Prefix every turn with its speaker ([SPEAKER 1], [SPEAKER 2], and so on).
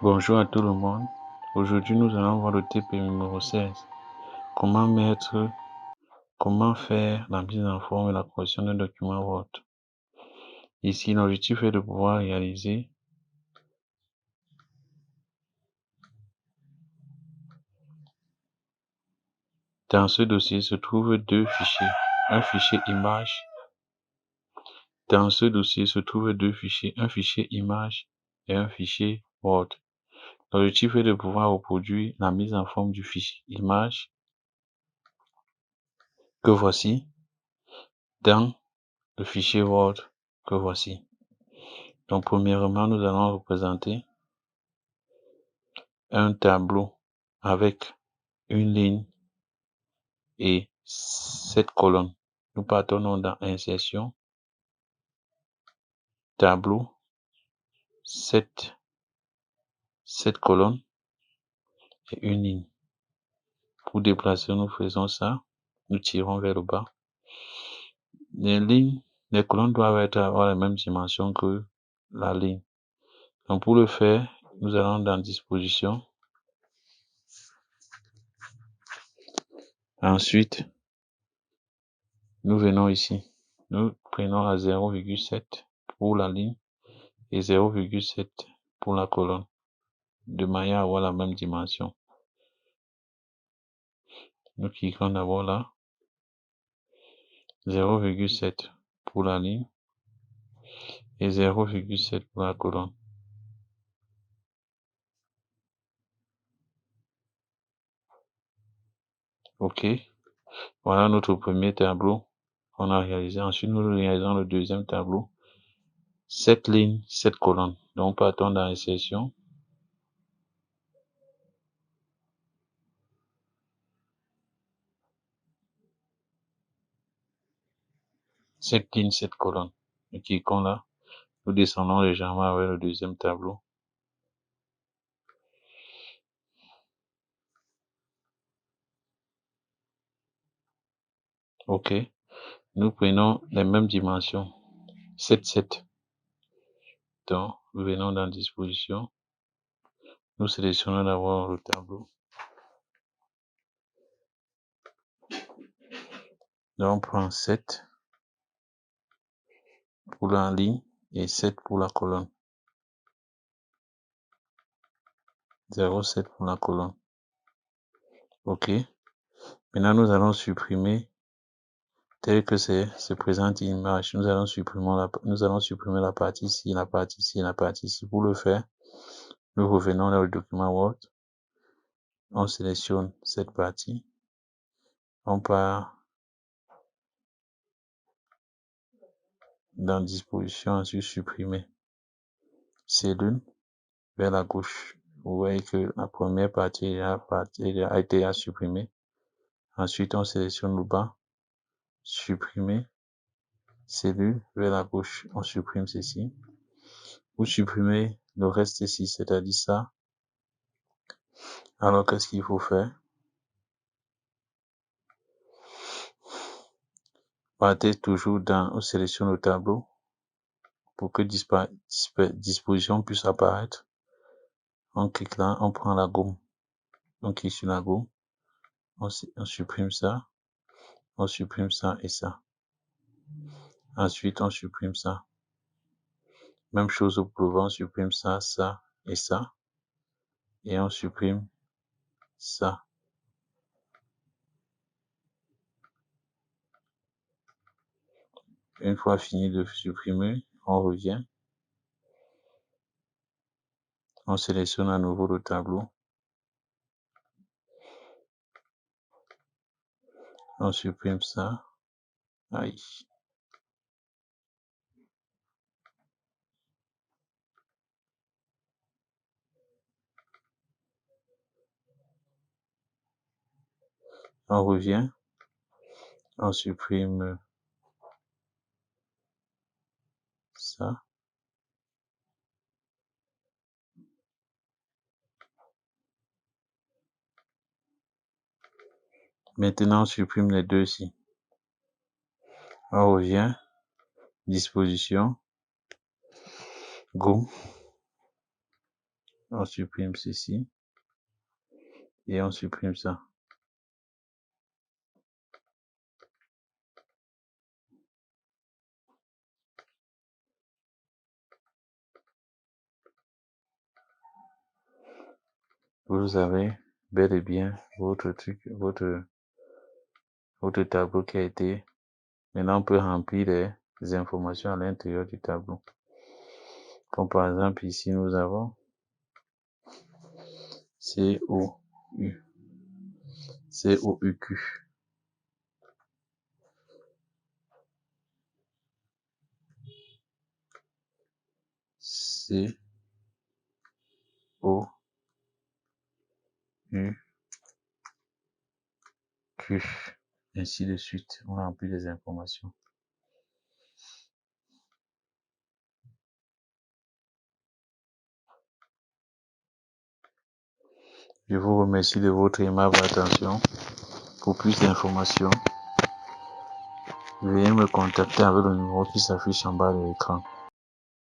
[SPEAKER 1] Bonjour à tout le monde. Aujourd'hui, nous allons voir le TP numéro 16. Comment faire la mise en forme et la correction d'un document Word. Ici, l'objectif est de pouvoir réaliser dans ce dossier se trouvent deux fichiers, un fichier image. Dans ce dossier se trouvent deux fichiers, un fichier image et un fichier Word. L'objectif est de pouvoir reproduire la mise en forme du fichier image que voici dans le fichier Word que voici. Donc, premièrement, nous allons représenter un tableau avec une ligne et 7 colonnes. Nous partons dans Insertion, Tableau, 7 colonnes et une ligne. Pour déplacer, nous faisons ça. Nous tirons vers le bas. Les colonnes doivent avoir les mêmes dimensions que la ligne. Donc, pour le faire, nous allons dans Disposition. Ensuite, nous venons ici. Nous prenons à 0,7 pour la ligne et 0,7 pour la colonne, de manière à avoir la même dimension. Nous cliquons d'abord là, 0,7 pour la ligne et 0,7 pour la colonne. OK. Voilà notre premier tableau qu'on a réalisé. Ensuite, nous réalisons le deuxième tableau. 7 lignes, 7 colonnes. Donc, partons dans Insertion. Sept lignes, 7 colonnes. Nous cliquons là. Nous descendons légèrement vers le deuxième tableau. OK. Nous prenons les mêmes dimensions. 7, 7. Donc, nous venons dans Disposition. Nous sélectionnons d'abord le tableau. Donc, on prend 7 pour la ligne et 7 pour la colonne. 0,7 pour la colonne. OK. Maintenant, nous allons supprimer tel que se présente l'image. Nous allons supprimer la partie ici, la partie ici, la partie ici. Pour le faire, nous revenons dans le document Word. On sélectionne cette partie. On part dans Disposition, ensuite supprimer cellule vers la gauche. Vous voyez que la première partie a été supprimée. Ensuite, on sélectionne le bas, supprimer cellule vers la gauche. On supprime ceci. Vous supprimez le reste ici, c'est-à-dire ça. Alors, qu'est-ce qu'il faut faire? Partez toujours on sélectionne le tableau pour que disposition puisse apparaître. On clique là, on prend la gomme. On clique sur la gomme. On supprime ça. On supprime ça et ça. Ensuite, on supprime ça. Même chose au devant, on supprime ça, ça et ça. Et on supprime ça. Une fois fini de supprimer, on revient. On sélectionne à nouveau le tableau. On supprime ça. Aïe. On revient. On supprime ça. Maintenant, on supprime les deux ici. On revient. Disposition. Go. On supprime ceci et on supprime ça. Vous avez bel et bien votre truc, votre tableau qui a été. Maintenant, on peut remplir les informations à l'intérieur du tableau. Comme par exemple, ici, nous avons COU, COUQ. COUQ. Ainsi de suite. On remplit les informations. Je vous remercie de votre aimable attention. Pour plus d'informations, veuillez me contacter avec le numéro qui s'affiche en bas de l'écran.